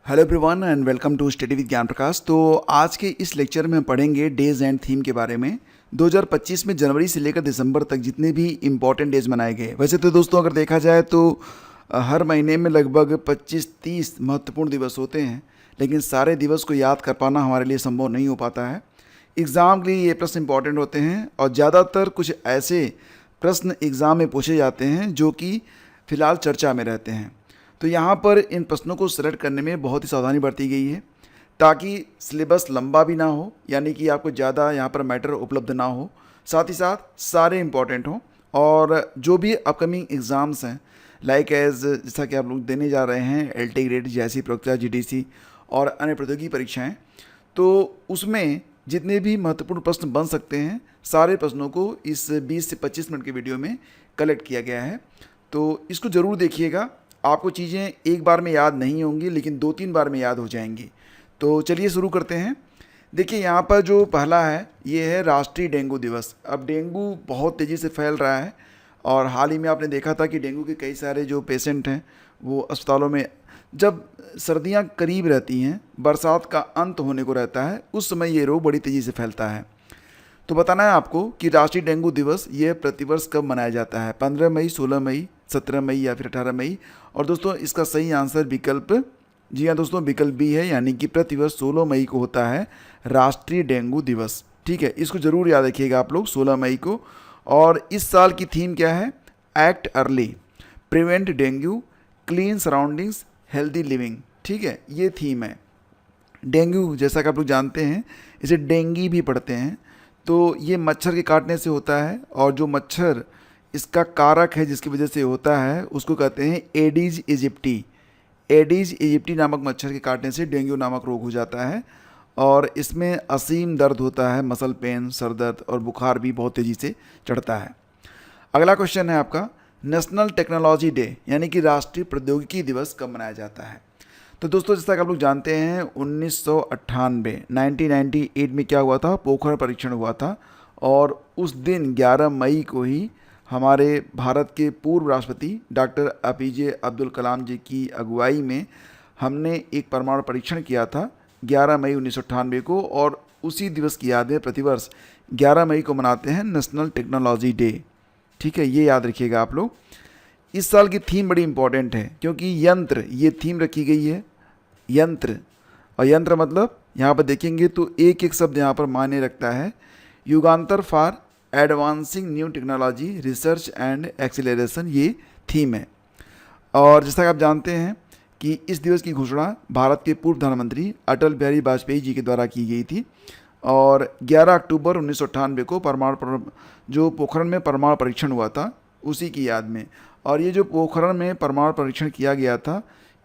Hello everyone and welcome to study with Gyan Prakash. तो आज के इस लेक्चर में हम पढ़ेंगे डेज एंड थीम के बारे में। 2025 में जनवरी से लेकर दिसंबर तक जितने भी इम्पॉर्टेंट डेज मनाए गए। वैसे तो दोस्तों अगर देखा जाए तो हर महीने में लगभग 25-30 महत्वपूर्ण दिवस होते हैं, लेकिन सारे दिवस को याद कर पाना हमारे लिए संभव नहीं हो पाता है। एग्ज़ाम के लिए ये प्रश्न इम्पॉर्टेंट होते हैं और ज़्यादातर कुछ ऐसे प्रश्न एग्ज़ाम में पूछे जाते हैं जो कि फ़िलहाल चर्चा में रहते हैं। तो यहाँ पर इन प्रश्नों को सेलेक्ट करने में बहुत ही सावधानी बरती गई है ताकि सिलेबस लंबा भी ना हो, यानी कि आपको ज़्यादा यहाँ पर मैटर उपलब्ध ना हो, साथ ही साथ सारे इम्पॉर्टेंट हों। और जो भी अपकमिंग एग्ज़ाम्स हैं लाइक जैसा कि आप लोग देने जा रहे हैं LT ग्रेड जैसी प्रतियोगिता GDC और अन्य प्रतियोगी परीक्षाएं, तो उसमें जितने भी महत्वपूर्ण प्रश्न बन सकते हैं सारे प्रश्नों को इस 20 से 25 मिनट के वीडियो में कलेक्ट किया गया है। तो इसको ज़रूर देखिएगा। आपको चीज़ें एक बार में याद नहीं होंगी लेकिन 2-3 बार में याद हो जाएंगी। तो चलिए शुरू करते हैं। देखिए यहाँ पर जो पहला है ये है राष्ट्रीय डेंगू दिवस। अब डेंगू बहुत तेज़ी से फैल रहा है और हाल ही में आपने देखा था कि डेंगू के कई सारे जो पेशेंट हैं वो अस्पतालों में, जब सर्दियाँ करीब रहती हैं, बरसात का अंत होने को रहता है, उस समय ये रोग बड़ी तेज़ी से फैलता है। तो बताना है आपको कि राष्ट्रीय डेंगू दिवस ये प्रतिवर्ष कब मनाया जाता है, 15 मई, 16 मई, 17 मई या फिर 18 मई। और दोस्तों इसका सही आंसर विकल्प, जी हाँ दोस्तों, विकल्प बी है, यानी कि प्रतिवर्ष 16 मई को होता है राष्ट्रीय डेंगू दिवस। ठीक है, इसको ज़रूर याद रखिएगा आप लोग 16 मई को। और इस साल की थीम क्या है? Act early, prevent dengue, clean surroundings, healthy living. ठीक है, ये थीम है। डेंगू जैसा कि आप लोग जानते हैं इसे डेंगी भी पढ़ते हैं। तो ये मच्छर के काटने से होता है और जो मच्छर इसका कारक है जिसकी वजह से होता है उसको कहते हैं एडीज इजिप्टी। एडीज इजिप्टी नामक मच्छर के काटने से डेंगू नामक रोग हो जाता है और इसमें असीम दर्द होता है, मसल पेन, सर दर्द और बुखार भी बहुत तेज़ी से चढ़ता है। अगला क्वेश्चन है आपका, नेशनल टेक्नोलॉजी डे यानी कि राष्ट्रीय प्रौद्योगिकी दिवस कब मनाया जाता है? तो दोस्तों जैसा कि आप लोग जानते हैं 1998 में क्या हुआ था? पोखरण परीक्षण हुआ था और उस दिन 11 मई को ही हमारे भारत के पूर्व राष्ट्रपति डॉक्टर APJ अब्दुल कलाम जी की अगुवाई में हमने एक परमाणु परीक्षण किया था 11 मई 1998 को। और उसी दिवस की याद में प्रतिवर्ष 11 मई को मनाते हैं नेशनल टेक्नोलॉजी डे। ठीक है, ये याद रखिएगा आप लोग। इस साल की थीम बड़ी इंपॉर्टेंट है क्योंकि यंत्र, ये थीम रखी गई है, यंत्र। और यंत्र मतलब यहाँ पर देखेंगे तो एक एक शब्द यहाँ पर मायने रखता है। Yugantar for advancing new technology research and acceleration, ये थीम है। और जैसा कि आप जानते हैं कि इस दिवस की घोषणा भारत के पूर्व प्रधानमंत्री अटल बिहारी वाजपेयी जी के द्वारा की गई थी और 11 अक्टूबर 1998 को जो पोखरण में परमाणु परीक्षण हुआ था उसी की याद में। और ये जो पोखरण में परमाणु परीक्षण किया गया था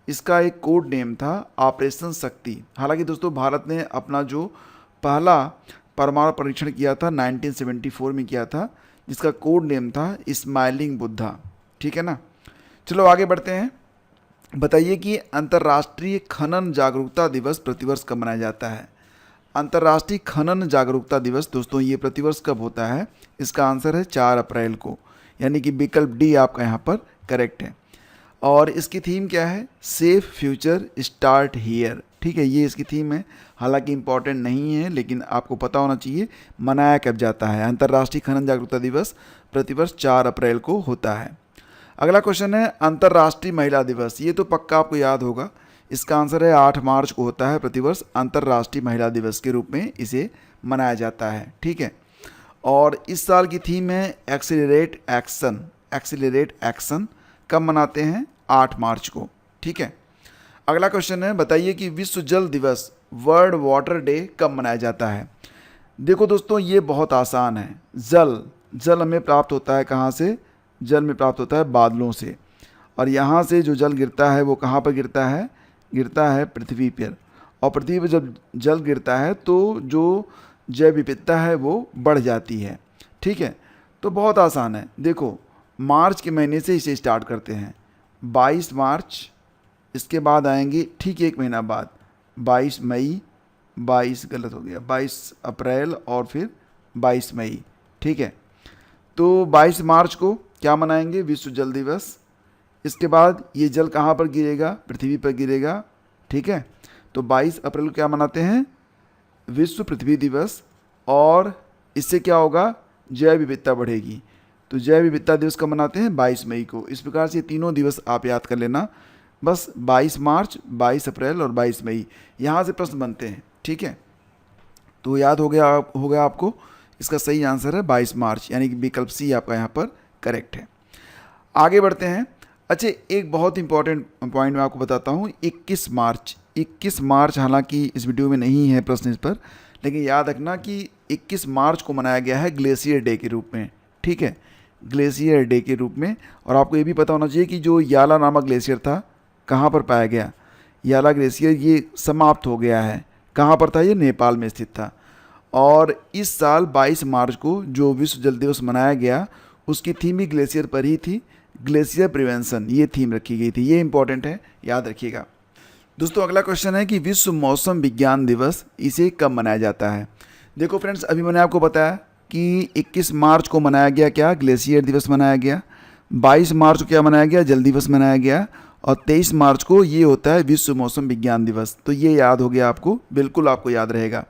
इसका एक कोड नेम था ऑपरेशन शक्ति। हालांकि दोस्तों भारत ने अपना जो पहला परमाणु परीक्षण किया था 1974 में किया था, जिसका कोड नेम था स्माइलिंग बुद्धा। ठीक है ना, चलो आगे बढ़ते हैं। बताइए कि अंतर्राष्ट्रीय खनन जागरूकता दिवस प्रतिवर्ष कब मनाया जाता है? अंतर्राष्ट्रीय खनन जागरूकता दिवस दोस्तों ये प्रतिवर्ष कब होता है? इसका आंसर है 4 अप्रैल को, यानी कि विकल्प डी आपका यहाँ पर करेक्ट है। और इसकी थीम क्या है? Safe future start here. ठीक है, ये इसकी थीम है। हालांकि इम्पॉर्टेंट नहीं है लेकिन आपको पता होना चाहिए मनाया कब जाता है। अंतर्राष्ट्रीय खनन जागरूकता दिवस प्रतिवर्ष 4 अप्रैल को होता है। अगला क्वेश्चन है अंतर्राष्ट्रीय महिला दिवस। ये तो पक्का आपको याद होगा। इसका आंसर है 8 मार्च को होता है प्रतिवर्ष अंतर्राष्ट्रीय महिला दिवस के रूप में इसे मनाया जाता है। ठीक है, और इस साल की थीम है एक्सीलरेट एक्शन। एक्सीलरेट एक्शन कब मनाते हैं? 8 मार्च को। ठीक है, अगला क्वेश्चन है बताइए कि विश्व जल दिवस वर्ल्ड वाटर डे कब मनाया जाता है? देखो दोस्तों ये बहुत आसान है। जल हमें प्राप्त होता है कहाँ से? जल में प्राप्त होता है बादलों से। और यहाँ से जो जल गिरता है वो कहाँ पर गिरता है? गिरता है पृथ्वी पर। और पृथ्वी पर जब जल गिरता है तो जो जैव विविधता है वो बढ़ जाती है। ठीक है, तो बहुत आसान है। देखो मार्च के महीने से इसे स्टार्ट करते हैं, 22 मार्च, इसके बाद आएंगे ठीक एक महीना बाद 22 मई, 22 अप्रैल और फिर 22 मई। ठीक है, तो 22 मार्च को क्या मनाएंगे? विश्व जल दिवस। इसके बाद ये जल कहाँ पर गिरेगा? पृथ्वी पर गिरेगा। ठीक है। तो 22 अप्रैल को क्या मनाते हैं? विश्व पृथ्वी दिवस। और इससे क्या होगा? जैव विविधता बढ़ेगी। तो जैव विविधता दिवस कब मनाते हैं? 22 मई को। इस प्रकार से ये तीनों दिवस आप याद कर लेना, बस 22 मार्च, 22 अप्रैल और 22 मई, यहाँ से प्रश्न बनते हैं, ठीक है। तो याद हो गया आपको। इसका सही आंसर है 22 मार्च, यानी कि विकल्प सी आपका यहाँ पर करेक्ट है। आगे बढ़ते हैं। अच्छा, एक बहुत इंपॉर्टेंट पॉइंट मैं आपको बताता हूँ। 21 मार्च हालांकि इस वीडियो में नहीं है प्रश्न इस पर, लेकिन याद रखना कि 21 मार्च को मनाया गया है ग्लेशियर डे के रूप में, ठीक है, ग्लेशियर डे के रूप में। और आपको ये भी पता होना चाहिए कि जो याला नामक ग्लेशियर था, कहाँ पर पाया गया? याला ग्लेशियर ये समाप्त हो गया है। कहाँ पर था? ये नेपाल में स्थित था। और इस साल 22 मार्च को जो विश्व जल दिवस मनाया गया, उसकी थीम भी ग्लेशियर पर ही थी, ग्लेशियर प्रिवेंशन, ये थीम रखी गई थी। ये इंपॉर्टेंट है, याद रखिएगा। दोस्तों, अगला क्वेश्चन है कि विश्व मौसम विज्ञान दिवस इसे कब मनाया जाता है? देखो फ्रेंड्स, अभी मैंने आपको बताया कि 21 मार्च को मनाया गया क्या? ग्लेशियर दिवस मनाया गया। 22 मार्च को क्या मनाया गया? जल दिवस मनाया गया। और 23 मार्च को ये होता है विश्व मौसम विज्ञान दिवस। तो ये याद हो गया आपको, बिल्कुल आपको याद रहेगा।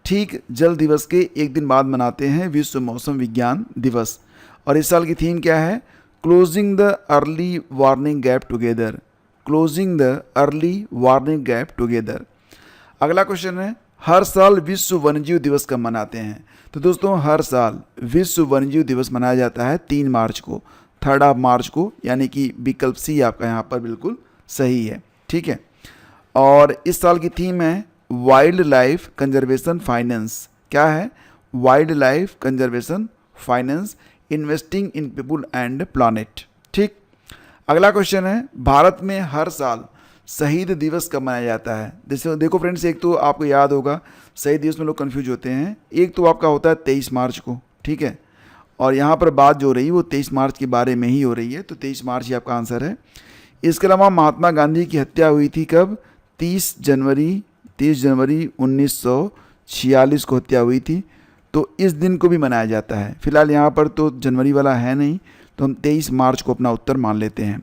ठीक जल दिवस के एक दिन बाद मनाते हैं विश्व मौसम विज्ञान दिवस। और इस साल की थीम क्या है? Closing the early warning gap together. Closing the early warning gap together. अगला क्वेश्चन है, हर साल विश्व वन्यजीव दिवस कब मनाते हैं? तो दोस्तों, हर साल विश्व वन्यजीव दिवस मनाया जाता है 3 मार्च को, 3 मार्च को, यानी कि विकल्प सी आपका यहाँ पर बिल्कुल सही है, ठीक है। और इस साल की थीम है वाइल्ड लाइफ कंजर्वेशन फाइनेंस। क्या है? Wild life conservation finance, investing in people and planet, ठीक। अगला क्वेश्चन है, भारत में हर साल शहीद दिवस कब मनाया जाता है? जैसे देखो फ्रेंड्स, एक तो आपको याद होगा, शहीद दिवस में लोग कंफ्यूज होते हैं। एक तो आपका होता है 23 मार्च को, ठीक है, और यहाँ पर बात जो हो रही है वो 23 मार्च के बारे में ही हो रही है, तो 23 मार्च ही आपका आंसर है। इसके अलावा महात्मा गांधी की हत्या हुई थी कब? 30 जनवरी 1946 को हत्या हुई थी, तो इस दिन को भी मनाया जाता है। फिलहाल यहाँ पर तो जनवरी वाला है नहीं, तो हम 23 मार्च को अपना उत्तर मान लेते हैं।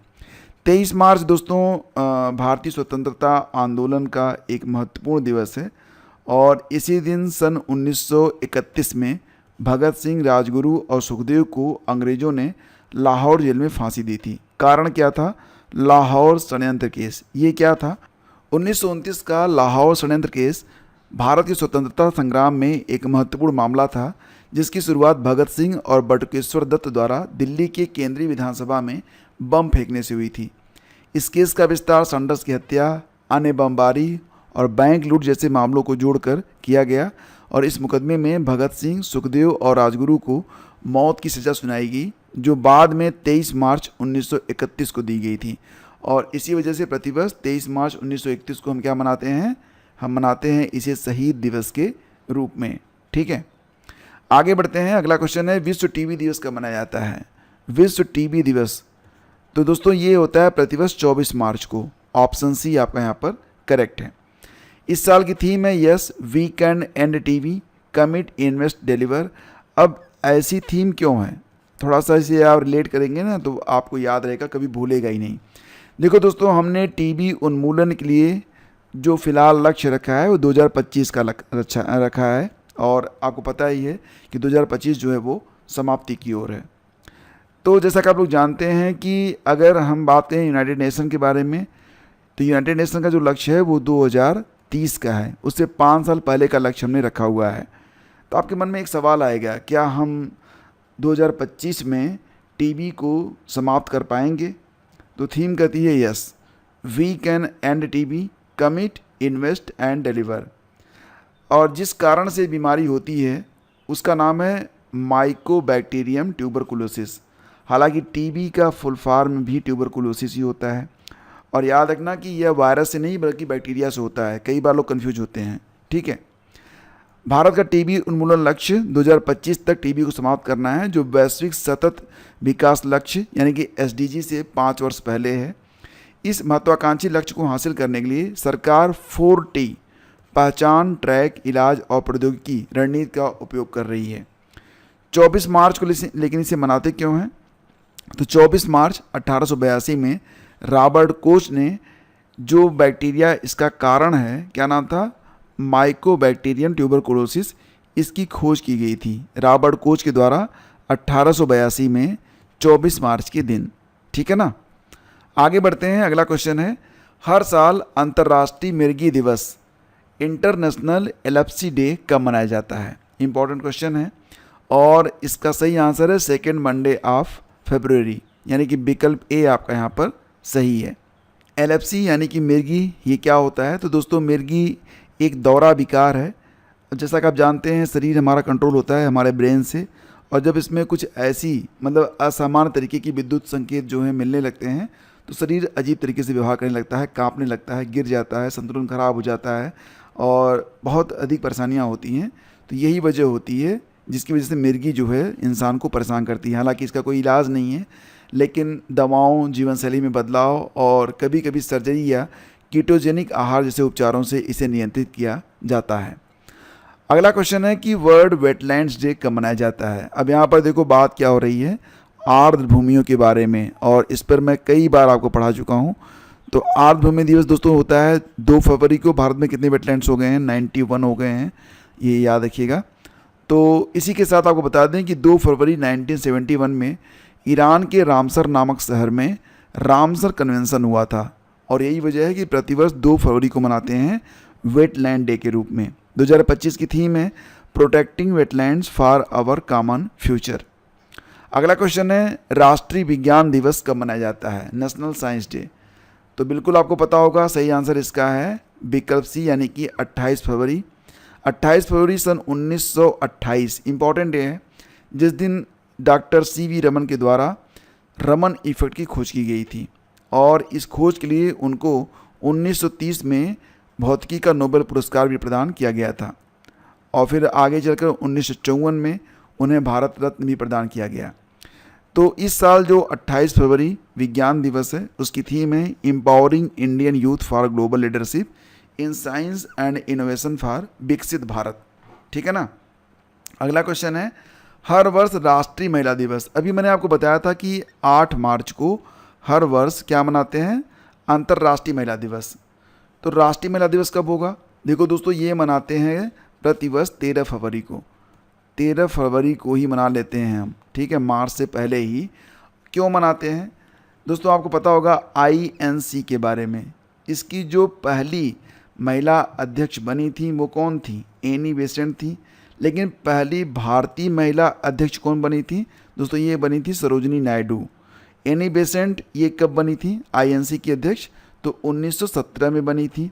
23 मार्च दोस्तों भारतीय स्वतंत्रता आंदोलन का एक महत्वपूर्ण दिवस है। और इसी दिन सन 1931 में भगत सिंह, राजगुरु और सुखदेव को अंग्रेज़ों ने लाहौर जेल में फांसी दी थी। कारण क्या था? लाहौर षड्यंत्र केस। ये क्या था? 1929 का लाहौर षड्यंत्र केस भारत की स्वतंत्रता संग्राम में एक महत्वपूर्ण मामला था, जिसकी शुरुआत भगत सिंह और बटुकेश्वर दत्त द्वारा दिल्ली के केंद्रीय विधानसभा में बम फेंकने से हुई थी। इस केस का विस्तार सैंडर्स की हत्या, अन्य बमबारी और बैंक लूट जैसे मामलों को जोड़कर किया गया। और इस मुकदमे में भगत सिंह, सुखदेव और राजगुरु को मौत की सज़ा सुनाई गई, जो बाद में 23 मार्च 1931 को दी गई थी। और इसी वजह से प्रतिवर्ष 23 मार्च 1931 को हम क्या मनाते हैं? हम मनाते हैं इसे शहीद दिवस के रूप में, ठीक है। आगे बढ़ते हैं। अगला क्वेश्चन है, विश्व टीबी दिवस कब मनाया जाता है? विश्व टीबी दिवस, तो दोस्तों ये होता है प्रतिवर्ष 24 मार्च को। ऑप्शन सी आपका यहाँ पर करेक्ट है। इस साल की थीम है yes we can end TB, commit, invest, deliver. अब ऐसी थीम क्यों है? थोड़ा सा इसे आप रिलेट करेंगे ना तो आपको याद रहेगा, कभी भूलेगा ही नहीं। देखो दोस्तों, हमने टीबी उन्मूलन के लिए जो फ़िलहाल लक्ष्य रखा है वो 2025 का रखा है। और आपको पता ही है कि 2025 जो है वो समाप्ति की ओर है। तो जैसा कि आप लोग जानते हैं कि अगर हम बात करें यूनाइटेड नेशन के बारे में, तो यूनाइटेड नेशन का जो लक्ष्य है वो 2030 का है। उससे 5 साल पहले का लक्ष्य हमने रखा हुआ है। तो आपके मन में एक सवाल आएगा, क्या हम 2025 में टीबी को समाप्त कर पाएंगे? तो थीम कहती है yes we can end TB, commit, invest and deliver. और जिस कारण से बीमारी होती है उसका नाम है माइकोबैक्टीरियम ट्यूबरकुलोसिस। हालांकि टीबी का फुल फॉर्म भी ट्यूबरकुलोसिस ही होता है। और याद रखना कि यह वायरस से नहीं बल्कि बैक्टीरिया से होता है। कई बार लोग कंफ्यूज होते हैं, ठीक है। भारत का टीबी उन्मूलन लक्ष्य 2025 तक टीबी को समाप्त करना है, जो वैश्विक सतत विकास लक्ष्य यानी कि एसडीजी से 5 वर्ष पहले है। इस महत्वाकांक्षी लक्ष्य को हासिल करने के लिए सरकार 4T पहचान, ट्रैक, इलाज और प्रौद्योगिकी रणनीति का उपयोग कर रही है। 24 मार्च को लेकिन इसे मनाते क्यों हैं? तो 24 मार्च 1882 में रॉबर्ट कोच ने जो बैक्टीरिया इसका कारण है, क्या नाम था, माइकोबैक्टीरियम ट्यूबरकुलोसिस, इसकी खोज की गई थी रॉबर्ट कोच के द्वारा 1882 में 24 मार्च के दिन। ठीक है ना। आगे बढ़ते हैं, अगला क्वेश्चन है, हर साल अंतर्राष्ट्रीय मिर्गी दिवस, इंटरनेशनल एपिलेप्सी डे कब मनाया जाता है? इंपॉर्टेंट क्वेश्चन है और इसका सही आंसर है सेकेंड मंडे ऑफ फरवरी, यानी कि विकल्प ए आपका यहाँ पर सही है। एपिलेप्सी यानी कि मिर्गी, ये क्या होता है? तो दोस्तों मिर्गी एक दौरा विकार है। जैसा कि आप जानते हैं शरीर हमारा कंट्रोल होता है हमारे ब्रेन से, और जब इसमें कुछ ऐसी मतलब असामान्य तरीके की विद्युत संकेत जो है मिलने लगते हैं तो शरीर अजीब तरीके से व्यवहार करने लगता है, कांपने लगता है, गिर जाता है, संतुलन खराब हो जाता है और बहुत अधिक परेशानियां होती हैं। तो यही वजह होती है जिसकी वजह से मिर्गी जो है इंसान को परेशान करती है। हालांकि इसका कोई इलाज नहीं है, लेकिन दवाओं, जीवन शैली में बदलाव और कभी कभी सर्जरी या कीटोजेनिक आहार जैसे उपचारों से इसे नियंत्रित किया जाता है। अगला क्वेश्चन है कि वर्ल्ड वेटलैंड्स डे कब मनाया जाता है? अब यहाँ पर देखो बात क्या हो रही है, आर्द्र भूमियों के बारे में, और इस पर मैं कई बार आपको पढ़ा चुका हूँ। तो आर्द्र भूमि दिवस दोस्तों होता है 2 फरवरी को। भारत में कितने वेटलैंड्स हो गए हैं? 91 हो गए हैं, ये याद रखिएगा। तो इसी के साथ आपको बता दें कि 2 फरवरी 1971 में ईरान के रामसर नामक शहर में रामसर कन्वेंशन हुआ था, और यही वजह है कि प्रतिवर्ष 2 फरवरी को मनाते हैं वेटलैंड डे के रूप में। 2025 की थीम है protecting wetlands for our common future. अगला क्वेश्चन है, राष्ट्रीय विज्ञान दिवस कब मनाया जाता है? National science day. तो बिल्कुल आपको पता होगा, सही आंसर इसका है विकल्प सी, यानी कि 28 फरवरी। 28 फरवरी सन 1928 इंपॉर्टेंट डे है, जिस दिन डॉक्टर CV रमन के द्वारा रमन इफेक्ट की खोज की गई थी, और इस खोज के लिए उनको 1930 में भौतिकी का नोबेल पुरस्कार भी प्रदान किया गया था, और फिर आगे चलकर 1954 में उन्हें भारत रत्न भी प्रदान किया गया। तो इस साल जो 28 फरवरी विज्ञान दिवस है उसकी थीम है empowering Indian youth for global leadership in science and innovation for विकसित भारत। ठीक है ना। अगला क्वेश्चन है, हर वर्ष राष्ट्रीय महिला दिवस। अभी मैंने आपको बताया था कि 8 मार्च को हर वर्ष क्या मनाते हैं? अंतर्राष्ट्रीय महिला दिवस। तो राष्ट्रीय महिला दिवस कब होगा? देखो दोस्तों, ये मनाते हैं प्रतिवर्ष 13 फरवरी को। 13 फरवरी को ही मना लेते हैं हम, ठीक है, मार्च से पहले ही। क्यों मनाते हैं दोस्तों? आपको पता होगा INC के बारे में। इसकी जो पहली महिला अध्यक्ष बनी थी वो कौन थी? एनी बेसेंट थी। लेकिन पहली भारतीय महिला अध्यक्ष कौन बनी थी दोस्तों? ये बनी थी सरोजिनी नायडू। एनी बेसेंट ये कब बनी थी INC की अध्यक्ष? तो 1917 में बनी थी,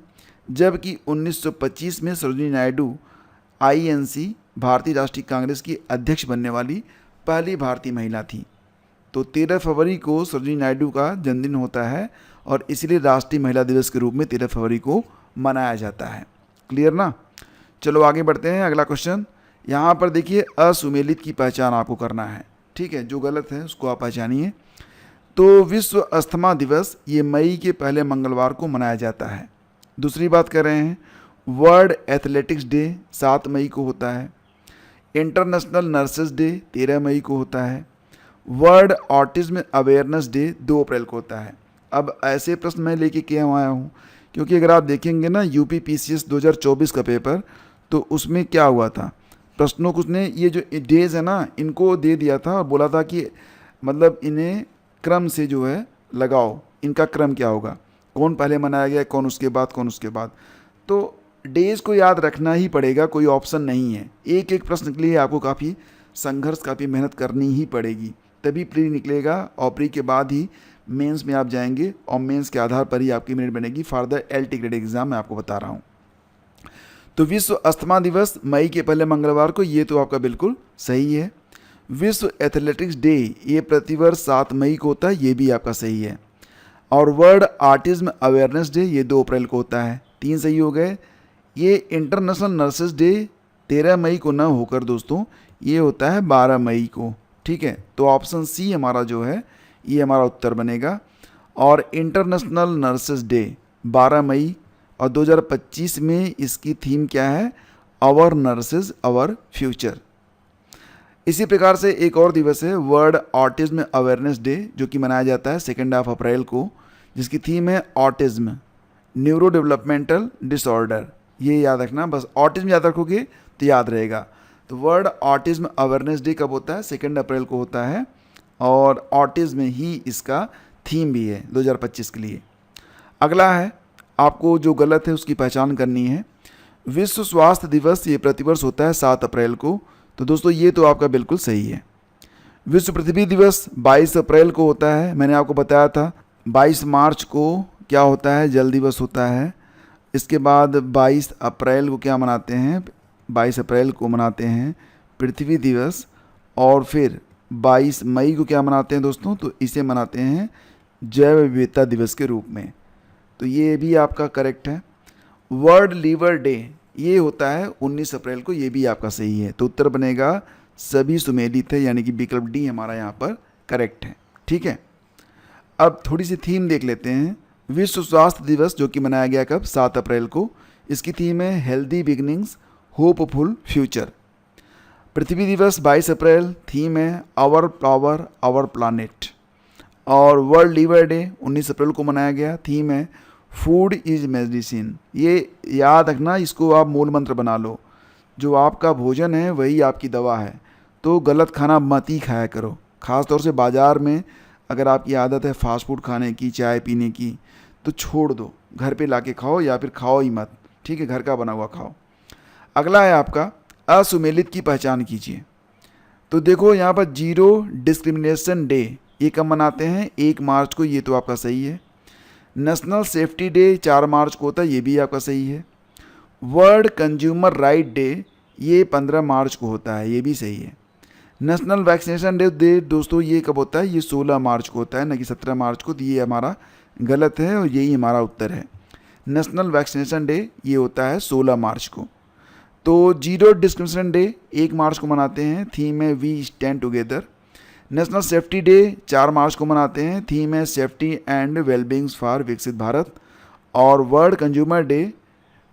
जबकि 1925 में सरोजिनी नायडू INC भारतीय राष्ट्रीय कांग्रेस की अध्यक्ष बनने वाली पहली भारतीय महिला थी। तो 13 फरवरी को सरोजिनी नायडू का जन्मदिन होता है, और इसलिए राष्ट्रीय महिला दिवस के रूप में 13 फरवरी को मनाया जाता है। क्लियर ना। चलो आगे बढ़ते हैं। अगला क्वेश्चन, यहाँ पर देखिए, असुमेलित की पहचान आपको करना है। ठीक है, जो गलत है उसको आप पहचानिए। तो विश्व अस्थमा दिवस ये मई के पहले मंगलवार को मनाया जाता है। दूसरी बात कर रहे हैं, वर्ल्ड एथलेटिक्स डे 7 मई को होता है। इंटरनेशनल नर्सेज डे 13 मई को होता है। वर्ल्ड ऑटिज्म अवेयरनेस डे 2 अप्रैल को होता है। अब ऐसे प्रश्न मैं लेके क्यों आया हूँ, क्योंकि अगर आप देखेंगे ना UP PCS 2024 का पेपर, तो उसमें क्या हुआ था, प्रश्नों को उसने ये जो डेज है ना इनको दे दिया था और बोला था कि मतलब इन्हें क्रम से जो है लगाओ, इनका क्रम क्या होगा, कौन पहले मनाया गया, कौन उसके बाद, कौन उसके बाद। तो डेज को याद रखना ही पड़ेगा, कोई ऑप्शन नहीं है। एक एक प्रश्न के लिए आपको काफ़ी संघर्ष, काफ़ी मेहनत करनी ही पड़ेगी, तभी प्री निकलेगा, और प्री के बाद ही मेंस में आप जाएंगे, और मेंस के आधार पर ही आपकी मेरिट बनेगी for the LT grade exam. मैं आपको बता रहा हूँ। तो विश्व अस्थमा दिवस मई के पहले मंगलवार को, ये तो आपका बिल्कुल सही है। विश्व एथलेटिक्स डे ये प्रतिवर्ष 7 मई को होता है, ये भी आपका सही है। और वर्ल्ड ऑटिज्म अवेयरनेस डे ये 2 अप्रैल को होता है, 3 सही हो गए। ये इंटरनेशनल नर्सेज डे 13 मई को ना होकर दोस्तों ये होता है 12 मई को। ठीक है, तो ऑप्शन सी हमारा जो है ये हमारा उत्तर बनेगा। और इंटरनेशनल नर्सेज डे 12 मई, और 2025 में इसकी थीम क्या है? Our nurses our future. इसी प्रकार से एक और दिवस है वर्ल्ड ऑटिज्म अवेयरनेस डे, जो कि मनाया जाता है 2 अप्रैल को, जिसकी थीम है ऑटिज्म न्यूरो डेवलपमेंटल डिसऑर्डर, ये याद रखना, बस ऑटिज्म याद रखोगे तो याद रहेगा। तो वर्ल्ड ऑटिज्म अवेयरनेस डे कब होता है? 2 अप्रैल को होता है, और ऑटिज्म ही इसका थीम भी है 2025 के लिए। अगला है, आपको जो गलत है उसकी पहचान करनी है। विश्व स्वास्थ्य दिवस ये प्रतिवर्ष होता है 7 अप्रैल को, तो दोस्तों ये तो आपका बिल्कुल सही है। विश्व पृथ्वी दिवस 22 अप्रैल को होता है, मैंने आपको बताया था। 22 मार्च को क्या होता है? जल दिवस होता है। इसके बाद 22 अप्रैल को क्या मनाते हैं? 22 अप्रैल को मनाते हैं पृथ्वी दिवस, और फिर 22 मई को क्या मनाते हैं दोस्तों? तो इसे मनाते हैं जैव विविधता दिवस के रूप में, तो ये भी आपका करेक्ट है। वर्ल्ड लीवर डे ये होता है 19 अप्रैल को, ये भी आपका सही है। तो उत्तर बनेगा सभी सुमेलित है, यानी कि विकल्प डी हमारा यहाँ पर करेक्ट है। ठीक है, अब थोड़ी सी थीम देख लेते हैं। विश्व स्वास्थ्य दिवस जो कि मनाया गया कब? 7 अप्रैल को। इसकी थीम है हेल्दी बिगनिंग्स होपफुल फ्यूचर। पृथ्वी दिवस 22 अप्रैल, थीम है आवर पावर आवर प्लानेट। और वर्ल्ड लीवर डे 19 अप्रैल को मनाया गया, थीम है फूड इज मेडिसिन। ये याद रखना, इसको आप मूल मंत्र बना लो, जो आपका भोजन है वही आपकी दवा है। तो गलत खाना मत ही खाया करो, ख़ास तौर से बाज़ार में अगर आपकी आदत है फास्ट फूड खाने की, चाय पीने की, तो छोड़ दो, घर पे लाके खाओ, या फिर खाओ ही मत। ठीक है, घर का बना हुआ खाओ। अगला है आपका असुमेलित की पहचान कीजिए। तो देखो यहाँ पर जीरो डिस्क्रिमिनेशन डे ये कब मनाते हैं? 1 मार्च को, ये तो आपका सही है। नेशनल सेफ्टी डे 4 मार्च को होता है, ये भी आपका सही है। वर्ल्ड कंज्यूमर राइट डे ये 15 मार्च को होता है, ये भी सही है। नेशनल वैक्सीनेशन डे दोस्तों ये कब होता है? ये 16 मार्च को होता है, न कि 17 मार्च को। तो ये हमारा गलत है और यही हमारा उत्तर है। नेशनल वैक्सीनेशन डे ये होता है 16 मार्च को। तो जीरो डिस्क्रिमिनेशन डे 1 मार्च को मनाते हैं, थीम है we stand together. National safety day 4 मार्च को मनाते हैं, थीम है सेफ्टी एंड वेलबींग्स फॉर विकसित भारत। और वर्ल्ड कंज्यूमर डे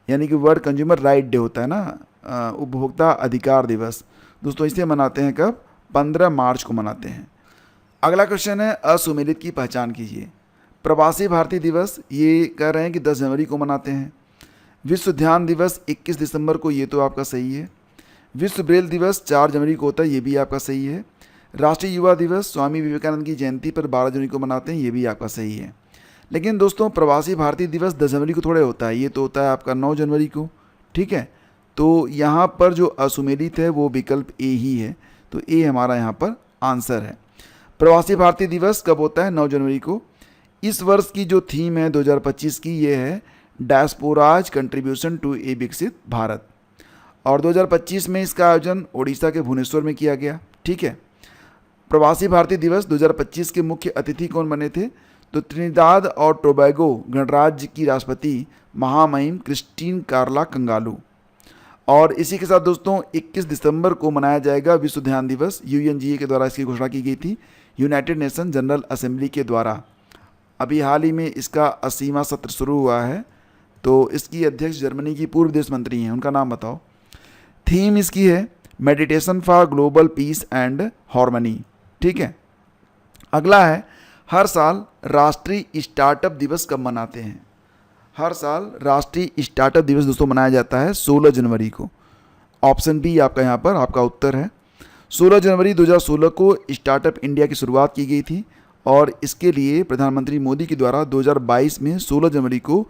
यानी कि वर्ल्ड कंज्यूमर राइट डे होता है ना, उपभोक्ता अधिकार दिवस, दोस्तों इसे मनाते हैं कब? 15 मार्च को मनाते हैं। अगला क्वेश्चन है असुमेलित की पहचान कीजिए। प्रवासी भारतीय दिवस ये कह रहे हैं कि 10 जनवरी को मनाते हैं। विश्व ध्यान दिवस 21 दिसंबर को, ये तो आपका सही है। विश्व ब्रेल दिवस 4 जनवरी को होता है, ये भी आपका सही है। राष्ट्रीय युवा दिवस स्वामी विवेकानंद की जयंती पर 12 जनवरी को मनाते हैं, ये भी आपका सही है। लेकिन दोस्तों प्रवासी भारतीय दिवस 10 जनवरी को थोड़े होता है, ये तो होता है आपका 9 जनवरी को। ठीक है, तो यहाँ पर जो असुमेलित है वो विकल्प ए ही है, तो ए हमारा यहाँ पर आंसर है। प्रवासी भारतीय दिवस कब होता है? 9 जनवरी को। इस वर्ष की जो थीम है 2025 की, ये है डायस्पोराज कंट्रीब्यूशन टू ए विकसित भारत, और 2025 में इसका आयोजन ओडिशा के भुवनेश्वर में किया गया। ठीक है, प्रवासी भारतीय दिवस 2025 के मुख्य अतिथि कौन बने थे? तो त्रिनिदाद और टोबैगो गणराज्य की राष्ट्रपति महामहिम क्रिस्टीन कार्ला कंगालू। और इसी के साथ दोस्तों 21 दिसंबर को मनाया जाएगा विश्व ध्यान दिवस। यूएनजीए के द्वारा इसकी घोषणा की गई थी, यूनाइटेड नेशन जनरल असेंबली के द्वारा। अभी हाल ही में इसका 80वां सत्र शुरू हुआ है। तो इसकी अध्यक्ष जर्मनी की पूर्व विदेश मंत्री हैं, उनका नाम बताओ। थीम इसकी है meditation for global piece and harmony. ठीक है, अगला है हर साल राष्ट्रीय स्टार्टअप दिवस कब मनाते हैं? हर साल राष्ट्रीय स्टार्टअप दिवस दोस्तों मनाया जाता है 16 जनवरी को। ऑप्शन बी आपका यहाँ पर आपका उत्तर है। 16 जनवरी 2016 को स्टार्टअप इंडिया की शुरुआत की गई थी, और इसके लिए प्रधानमंत्री मोदी के द्वारा 2022 में 16 जनवरी को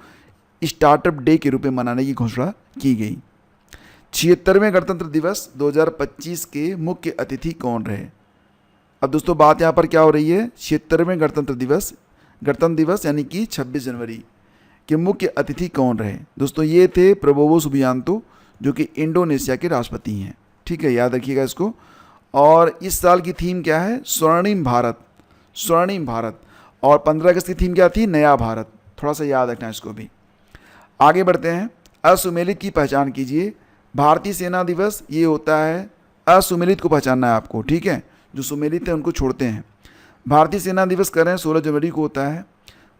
स्टार्टअप डे के रूप में मनाने की घोषणा की गई। 76वें गणतंत्र दिवस 2025 के मुख्य अतिथि कौन रहे? अब दोस्तों बात यहाँ पर क्या हो रही है? 76वें गणतंत्र दिवस यानी कि 26 जनवरी के मुख्य अतिथि कौन रहे? दोस्तों ये थे प्रबोवो सुबियांतो, जो कि इंडोनेशिया के राष्ट्रपति हैं। ठीक है, याद रखिएगा इसको। और इस साल की थीम क्या है? स्वर्णिम भारत, स्वर्णिम भारत। और 15 अगस्त की थीम क्या थी? नया भारत। थोड़ा सा याद रखना इसको भी। आगे बढ़ते हैं, असुमेलित की पहचान कीजिए। भारतीय सेना दिवस ये होता है, असुमेलित को पहचानना है आपको। ठीक है, जो सुमेलित है उनको छोड़ते हैं। भारतीय सेना दिवस करें 16 जनवरी को होता है।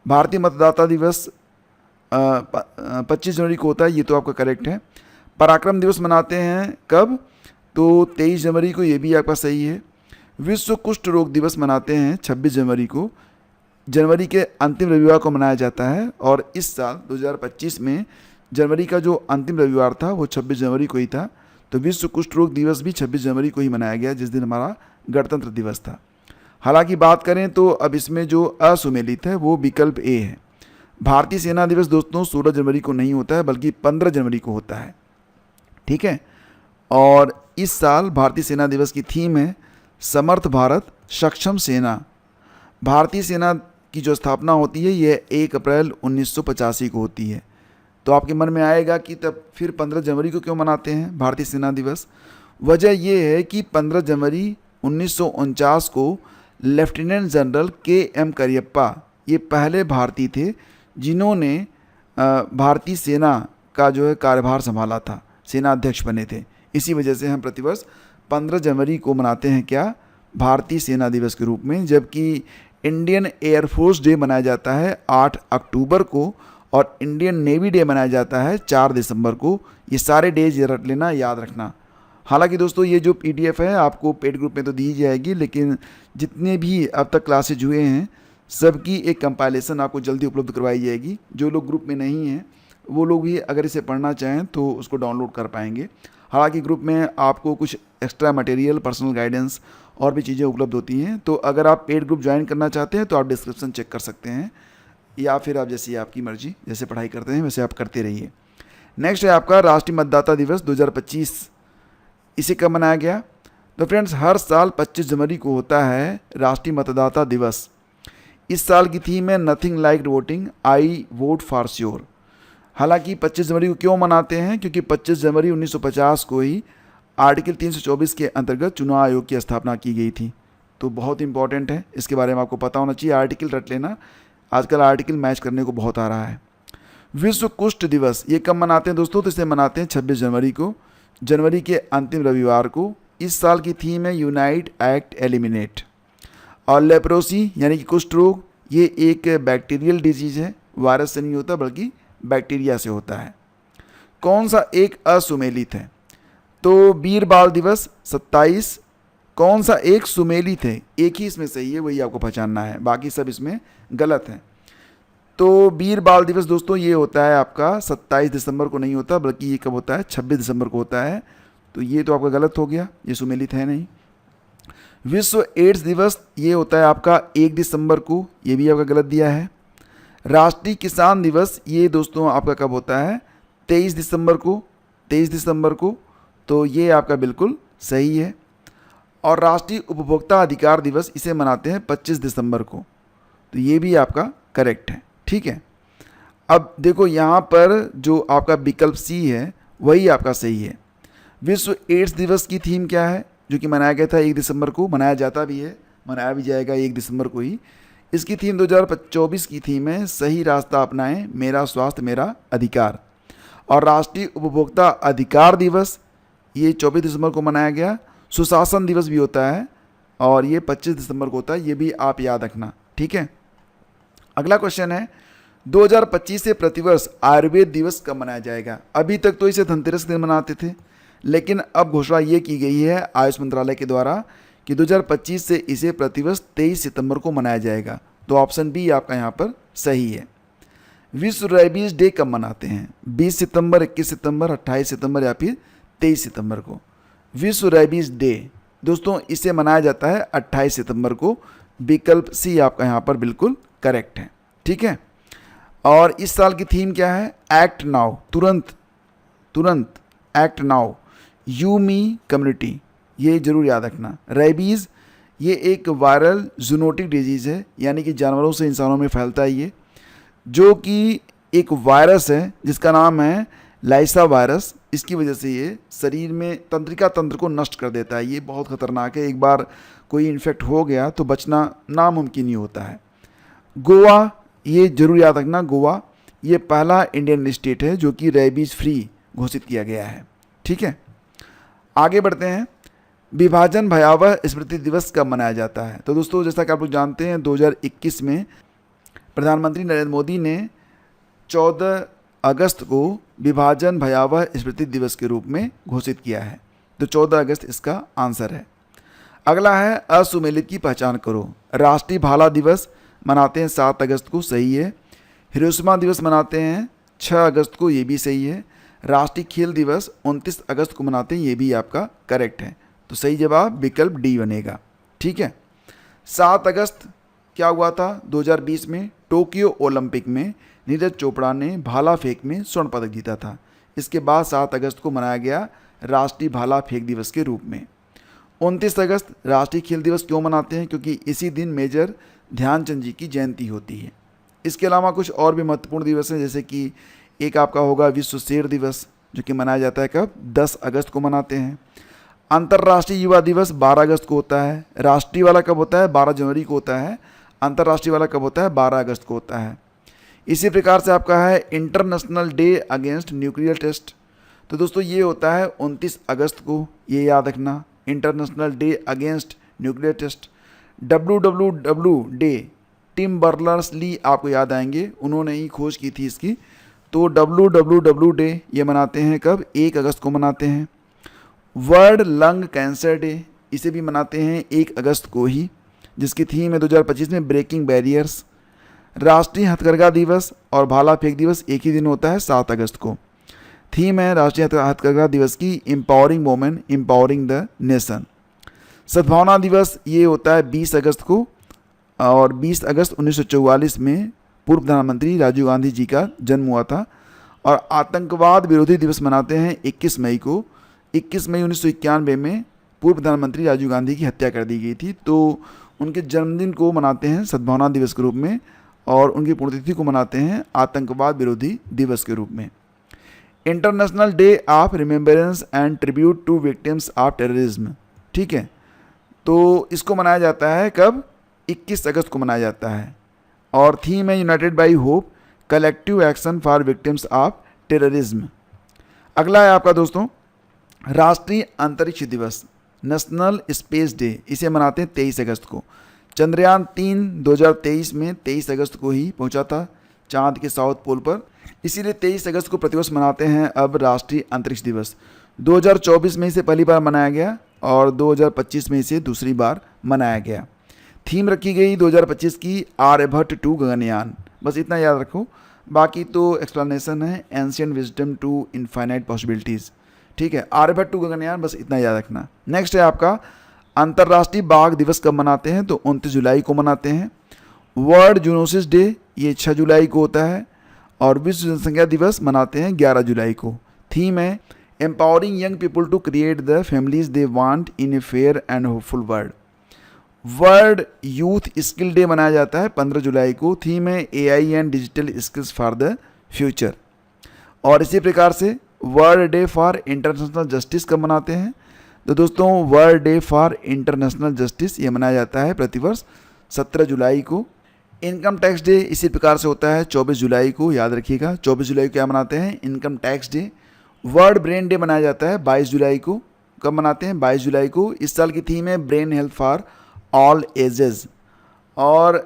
भारतीय मतदाता दिवस 25 जनवरी को होता है, ये तो आपका करेक्ट है। पराक्रम दिवस मनाते हैं कब? तो 23 जनवरी को, ये भी आपका सही है। विश्व कुष्ठ रोग दिवस मनाते हैं 26 जनवरी को, जनवरी के अंतिम रविवार को मनाया जाता है और इस साल 2025 में जनवरी का जो अंतिम रविवार था वो 26 जनवरी को ही था। तो विश्व कुष्ठ रोग दिवस भी 26 जनवरी को ही मनाया गया, जिस दिन हमारा गणतंत्र दिवस था। हालांकि बात करें तो अब इसमें जो असुमेलित है वो विकल्प ए है। भारतीय सेना दिवस दोस्तों 16 जनवरी को नहीं होता है बल्कि 15 जनवरी को होता है, ठीक है। और इस साल भारतीय सेना दिवस की थीम है समर्थ भारत सक्षम सेना। भारतीय सेना की जो स्थापना होती है ये 1 अप्रैल 1985 को होती है। तो आपके मन में आएगा कि तब फिर 15 जनवरी को क्यों मनाते हैं भारतीय सेना दिवस। वजह ये है कि 15 जनवरी 1949 को लेफ्टिनेंट जनरल के.एम. करियप्पा ये पहले भारतीय थे जिन्होंने भारतीय सेना का जो है कार्यभार संभाला था, सेना अध्यक्ष बने थे। इसी वजह से हम प्रतिवर्ष 15 जनवरी को मनाते हैं क्या, भारतीय सेना दिवस के रूप में। जबकि इंडियन एयरफोर्स डे मनाया जाता है 8 अक्टूबर को और इंडियन नेवी डे मनाया जाता है 4 दिसंबर को। ये सारे डेज रट लेना, याद रखना। हालांकि दोस्तों ये जो PDF है आपको पेड ग्रुप में तो दी जाएगी, लेकिन जितने भी अब तक क्लासेज हुए हैं सबकी एक कंपाइलेशन आपको जल्दी उपलब्ध करवाई जाएगी। जो लोग ग्रुप में नहीं हैं वो लोग भी अगर इसे पढ़ना चाहें तो उसको डाउनलोड कर पाएंगे। हालांकि ग्रुप में आपको कुछ एक्स्ट्रा मटेरियल, पर्सनल गाइडेंस और भी चीज़ें उपलब्ध होती हैं। तो अगर आप पेड ग्रुप ज्वाइन करना चाहते हैं तो आप डिस्क्रिप्शन चेक कर सकते हैं, या फिर आप जैसी आपकी मर्जी, जैसे पढ़ाई करते हैं वैसे आप करते रहिए। नेक्स्ट है आपका राष्ट्रीय मतदाता दिवस 2025। इसे कब मनाया गया? तो फ्रेंड्स हर साल 25 जनवरी को होता है राष्ट्रीय मतदाता दिवस। इस साल की थीम है nothing like voting, I vote for sure. हालांकि 25 जनवरी को क्यों मनाते हैं? क्योंकि 25 जनवरी 1950 को ही आर्टिकल 324 के अंतर्गत चुनाव आयोग की स्थापना की गई थी। तो बहुत इंपॉर्टेंट है, इसके बारे में आपको पता होना चाहिए। आर्टिकल रट लेना, आजकल आर्टिकल मैच करने को बहुत आ रहा है। विश्व कुष्ठ दिवस ये कब मनाते हैं दोस्तों? तो इसे मनाते हैं 26 जनवरी को, जनवरी के अंतिम रविवार को। इस साल की थीम है यूनाइट एक्ट एलिमिनेट। और लेप्रोसी यानी कि कुष्ठ रोग ये एक बैक्टीरियल डिजीज है, वायरस से नहीं होता बल्कि बैक्टीरिया से होता है। कौन सा एक असुमेलित है? तो वीर बाल दिवस 27। कौन सा एक सुमेलित है? एक ही इसमें सही है, वही आपको पहचानना है, बाकी सब इसमें गलत है। तो वीर बाल दिवस दोस्तों ये होता है आपका 27 दिसंबर को नहीं होता बल्कि ये कब होता है? 26 दिसंबर को होता है। तो ये तो आपका गलत हो गया, ये सुमेलित है नहीं। विश्व एड्स दिवस ये होता है आपका 1 दिसंबर को, ये भी आपका गलत दिया है। राष्ट्रीय किसान दिवस ये दोस्तों आपका कब होता है? 23 दिसंबर को, 23 दिसंबर को। तो ये आपका बिल्कुल सही है। और राष्ट्रीय उपभोक्ता अधिकार दिवस इसे मनाते हैं 25 दिसंबर को। तो ये भी आपका करेक्ट है, ठीक है। अब देखो यहाँ पर जो आपका विकल्प सी है वही आपका सही है। विश्व एड्स दिवस की थीम क्या है? जो कि मनाया गया था 1 दिसंबर को, मनाया जाता भी है, मनाया भी जाएगा 1 दिसंबर को ही। इसकी थीम 2024 की थीम है सही रास्ता अपनाएं, मेरा स्वास्थ्य मेरा अधिकार। और राष्ट्रीय उपभोक्ता अधिकार दिवस ये 24 दिसंबर को मनाया गया। सुशासन दिवस भी होता है और ये 25 दिसंबर को होता है, ये भी आप याद रखना, ठीक है। अगला क्वेश्चन है 2025 से प्रतिवर्ष आयुर्वेद दिवस कब मनाया जाएगा? अभी तक तो इसे धनतेरस दिन मनाते थे, लेकिन अब घोषणा ये की गई है आयुष मंत्रालय के द्वारा कि 2025 से इसे प्रतिवर्ष 23 सितंबर को मनाया जाएगा। तो ऑप्शन बी आपका यहाँ पर सही है। विश्व रेबीज डे कब मनाते हैं? 20 सितंबर, 21 सितंबर, 28 सितंबर या फिर 23 सितंबर को? विश्व रेबीज डे दोस्तों इसे मनाया जाता है 28 सितंबर को। विकल्प सी आपका यहाँ पर बिल्कुल करेक्ट है, ठीक है। और इस साल की थीम क्या है? एक्ट नाउ, तुरंत तुरंत, act now, you me community, ये जरूर याद रखना। रेबीज़ ये एक वायरल जूनोटिक डिजीज़ है, यानी कि जानवरों से इंसानों में फैलता है ये, जो कि एक वायरस है जिसका नाम है लाइसा वायरस। इसकी वजह से ये शरीर में तंत्रिका तंत्र को नष्ट कर देता है। ये बहुत ख़तरनाक है, एक बार कोई इन्फेक्ट हो गया तो बचना नामुमकिन ही होता है। गोवा ये जरूर याद रखना, गोवा ये पहला इंडियन स्टेट है जो कि रेबीज़ फ्री घोषित किया गया है, ठीक है। आगे बढ़ते हैं। विभाजन भयावह स्मृति दिवस कब मनाया जाता है? तो दोस्तों जैसा कि आप लोग जानते हैं 2021 में प्रधानमंत्री नरेंद्र मोदी ने 14 अगस्त को विभाजन भयावह स्मृति दिवस के रूप में घोषित किया है। तो 14 अगस्त इसका आंसर है। अगला है असुमेलित की पहचान करो। राष्ट्रीय भाला दिवस मनाते हैं 7 अगस्त को, सही है। हिरोशिमा दिवस मनाते हैं 6 अगस्त को, ये भी सही है। राष्ट्रीय खेल दिवस 29 अगस्त को मनाते हैं, ये भी आपका करेक्ट है। तो सही जवाब विकल्प डी बनेगा। ठीक है। 7 अगस्त क्या हुआ था 2020 में? टोक्यो ओलंपिक में नीरज चोपड़ा ने भाला फेंक में स्वर्ण पदक जीता था। इसके बाद 7 अगस्त को मनाया गया राष्ट्रीय भाला फेंक दिवस के रूप में। 29 अगस्त राष्ट्रीय खेल दिवस क्यों मनाते हैं? क्योंकि इसी दिन मेजर ध्यानचंद जी की जयंती होती है। इसके अलावा कुछ और भी महत्वपूर्ण दिवस हैं, जैसे कि एक आपका होगा विश्व शेर दिवस, जो कि मनाया जाता है कब? 10 अगस्त को मनाते हैं। अंतर्राष्ट्रीय युवा दिवस 12 अगस्त को होता है। राष्ट्रीय वाला कब होता है? 12 जनवरी को होता है। अंतर्राष्ट्रीय वाला कब होता है? 12 अगस्त को होता है। इसी प्रकार से आपका है international day against nuclear test. तो दोस्तों ये होता है 29 अगस्त को, ये याद रखना, international day against nuclear test. WWW day, Tim Berners Lee आपको याद आएंगे, उन्होंने ही खोज की थी इसकी। तो WWW डे ये मनाते हैं कब? 1 अगस्त को मनाते हैं। वर्ल्ड लंग कैंसर डे, इसे भी मनाते हैं 1 अगस्त को ही, जिसकी थीम है 2025 में ब्रेकिंग बैरियर्स। राष्ट्रीय हथकरघा दिवस और भाला फेंक दिवस एक ही दिन होता है, 7 अगस्त को। थीम है राष्ट्रीय हथकरघा दिवस की empowering women, empowering the nation. सद्भावना दिवस ये होता है 20 अगस्त को, और 20 अगस्त 1944 में पूर्व प्रधानमंत्री राजीव गांधी जी का जन्म हुआ था। और आतंकवाद विरोधी दिवस मनाते हैं 21 मई को। 21 मई 1991 में पूर्व प्रधानमंत्री राजीव गांधी की हत्या कर दी गई थी, तो उनके जन्मदिन को मनाते हैं सद्भावना दिवस के रूप में, और उनकी पुण्यतिथि को मनाते हैं आतंकवाद विरोधी दिवस के रूप में। International day of remembrance and tribute to victims of terrorism, ठीक है, तो इसको मनाया जाता है कब? 21 अगस्त को मनाया जाता है। और थीम है United by hope, collective action for victims of terrorism. अगला है आपका दोस्तों राष्ट्रीय अंतरिक्ष दिवस, नेशनल स्पेस डे, इसे मनाते हैं 23 अगस्त को। चंद्रयान 3 2023 में 23 अगस्त को ही पहुंचा था चांद के साउथ पोल पर, इसीलिए 23 अगस्त को प्रतिवर्ष मनाते हैं अब राष्ट्रीय अंतरिक्ष दिवस। 2024 में इसे पहली बार मनाया गया और 2025 में इसे दूसरी बार मनाया गया। थीम रखी गई 2025 की आर्यभट्ट 2 गगनयान, बस इतना याद रखो, बाकी तो एक्सप्लेनेशन है ancient wisdom to infinite possibilities. ठीक है, आर्यभट्ट 2 गगनयान, बस इतना याद रखना। नेक्स्ट है आपका अंतर्राष्ट्रीय बाघ दिवस कब मनाते हैं? तो 29 जुलाई को मनाते हैं। वर्ल्ड जूनोसिस डे ये 6 जुलाई को होता है, और विश्व जनसंख्या दिवस मनाते हैं 11 जुलाई को। थीम है empowering young people to create the families they want in a fair and hopeful world. World youth skill day मनाया जाता है 15 जुलाई को। थीम है AI and digital skills for the future. और इसी प्रकार से world day for international justice कब मनाते हैं? तो दोस्तों world day for international justice ये मनाया जाता है प्रतिवर्ष 17 जुलाई को। इनकम टैक्स डे इसी प्रकार से होता है 24 जुलाई को, याद रखिएगा। 24 जुलाई को क्या मनाते हैं? Income tax day. World brain day मनाया जाता है 22 जुलाई को। कब मनाते हैं? 22 जुलाई को। इस साल की थीम है brain health for all ages. और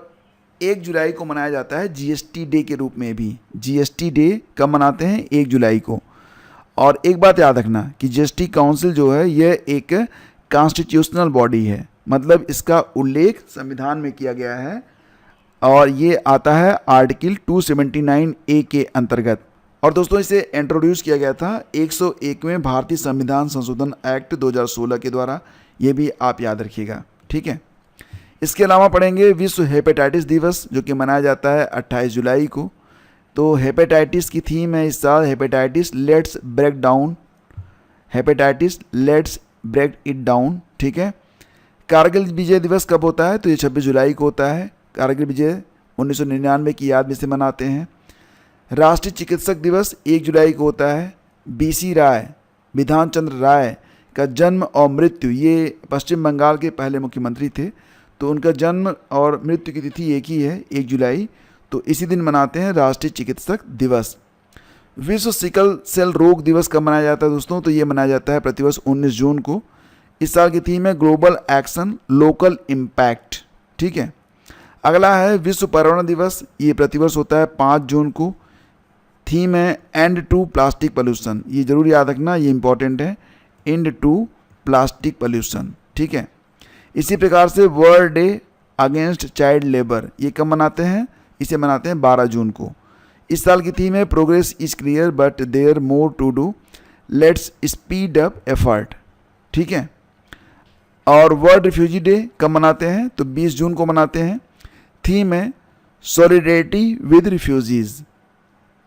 1 जुलाई को मनाया जाता है GST डे के रूप में भी। GST डे कब मनाते हैं? 1 जुलाई को। और एक बात याद रखना कि GST काउंसिल जो है यह एक कॉन्स्टिट्यूशनल बॉडी है, मतलब इसका उल्लेख संविधान में किया गया है, और ये आता है आर्टिकल 279A के अंतर्गत। और दोस्तों इसे इंट्रोड्यूस किया गया था 101वें भारतीय संविधान संशोधन एक्ट 2016 के द्वारा, ये भी आप याद रखिएगा। ठीक है, इसके अलावा पढ़ेंगे विश्व हेपेटाइटिस दिवस, जो कि मनाया जाता है 28 जुलाई को। तो हेपेटाइटिस की थीम है इस साल hepatitis let's break down, hepatitis let's break it down. ठीक है, कारगिल विजय दिवस कब होता है? तो ये 26 जुलाई को होता है। कारगिल विजय 1999 की याद में से मनाते हैं। राष्ट्रीय चिकित्सक दिवस 1 जुलाई को होता है। BC राय, विधान चंद्र राय का जन्म और मृत्यु, ये पश्चिम बंगाल के पहले मुख्यमंत्री थे, तो उनका जन्म और मृत्यु की तिथि एक ही है, 1 जुलाई, तो इसी दिन मनाते हैं राष्ट्रीय चिकित्सक दिवस। विश्व सिकल सेल रोग दिवस कब मनाया जाता है दोस्तों? तो ये मनाया जाता है प्रतिवर्ष 19 जून को। इस साल की थीम है ग्लोबल एक्शन लोकल इम्पैक्ट। ठीक है, अगला है विश्व पर्यावरण दिवस, ये प्रतिवर्ष होता है 5 जून को। थीम है एंड टू प्लास्टिक पोल्यूशन, ये जरूर याद रखना, ये इंपॉर्टेंट है, एंड टू प्लास्टिक पोल्यूशन। ठीक है, इसी प्रकार से world day against child labour, ये कब मनाते हैं? इसे मनाते हैं 12 जून को। इस साल की थीम है progress is clear but there more to do, let's speed up effort. ठीक है। और वर्ल्ड रिफ्यूजी डे कब मनाते हैं? तो 20 जून को मनाते हैं। थीम है सॉलिडेरिटी विद रिफ्यूजीज।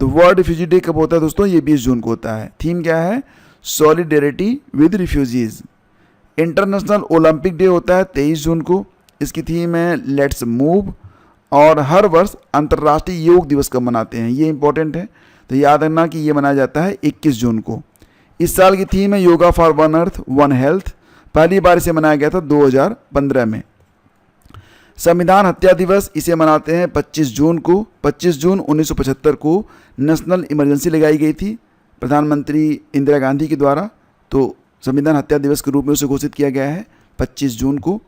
तो वर्ल्ड रिफ्यूजी डे कब होता है दोस्तों? ये 20 जून को होता है। थीम क्या है? Solidarity with refugees. International Olympic day होता है 23 जून को। इसकी थीम है लेट्स मूव। और हर वर्ष अंतर्राष्ट्रीय योग दिवस कब मनाते हैं? ये इंपॉर्टेंट है, तो याद रखना कि ये मनाया जाता है 21 जून को। इस साल की थीम है yoga for one earth one health. पहली बार इसे मनाया गया था 2015 में। संविधान हत्या दिवस इसे मनाते हैं 25 जून को। 25 जून 1975 को नेशनल इमरजेंसी लगाई गई थी प्रधानमंत्री इंदिरा गांधी के द्वारा, तो संविधान हत्या दिवस के रूप में उसे घोषित किया गया है 25 जून को।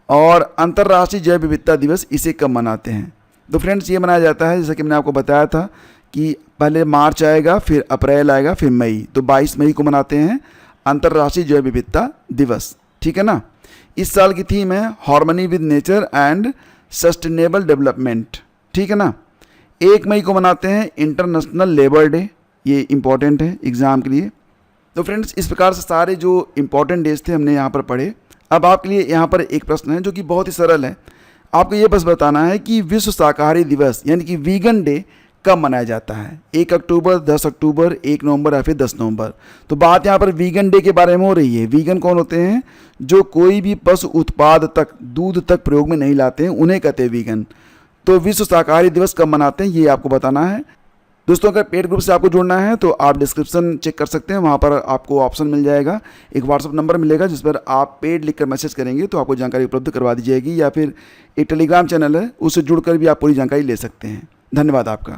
और अंतर्राष्ट्रीय जैव विविधता दिवस इसे कब मनाते हैं? तो फ्रेंड्स ये मनाया जाता है, जैसा कि मैंने आपको बताया था कि पहले मार्च आएगा, फिर अप्रैल आएगा, फिर मई। तो 22 मई को मनाते हैं अंतर्राष्ट्रीय जैव विविधता दिवस। ठीक है ना। इस साल की थीम है harmony with nature and sustainable development. ठीक है ना। 1 मई को मनाते हैं इंटरनेशनल लेबर डे। ये इंपॉर्टेंट है एग्ज़ाम के लिए। तो फ्रेंड्स इस प्रकार से सारे जो इंपॉर्टेंट डेज थे हमने यहाँ पर पढ़े। अब आपके लिए यहाँ पर एक प्रश्न है जो कि बहुत ही सरल है। आपको ये बस बताना है कि विश्व शाकाहारी दिवस यानी कि वीगन डे कब मनाया जाता है? 1 अक्टूबर, 10 अक्टूबर, 1 नवंबर या फिर 10 नवंबर। तो बात यहाँ पर वीगन डे के बारे में हो रही है। वीगन कौन होते हैं? जो कोई भी पशु उत्पाद तक, दूध तक प्रयोग में नहीं लाते हैं, उन्हें कहते हैं वीगन। तो विश्व शाकाहारी दिवस कब मनाते हैं ये आपको बताना है। दोस्तों अगर पेड ग्रुप से आपको जुड़ना है तो आप डिस्क्रिप्शन चेक कर सकते हैं, वहाँ पर आपको ऑप्शन मिल जाएगा, एक व्हाट्सअप नंबर मिलेगा जिस पर आप पेड लिखकर मैसेज करेंगे तो आपको जानकारी उपलब्ध करवा दी जाएगी, या फिर एक टेलीग्राम चैनल है उससे जुड़कर भी आप पूरी जानकारी ले सकते हैं। धन्यवाद आपका।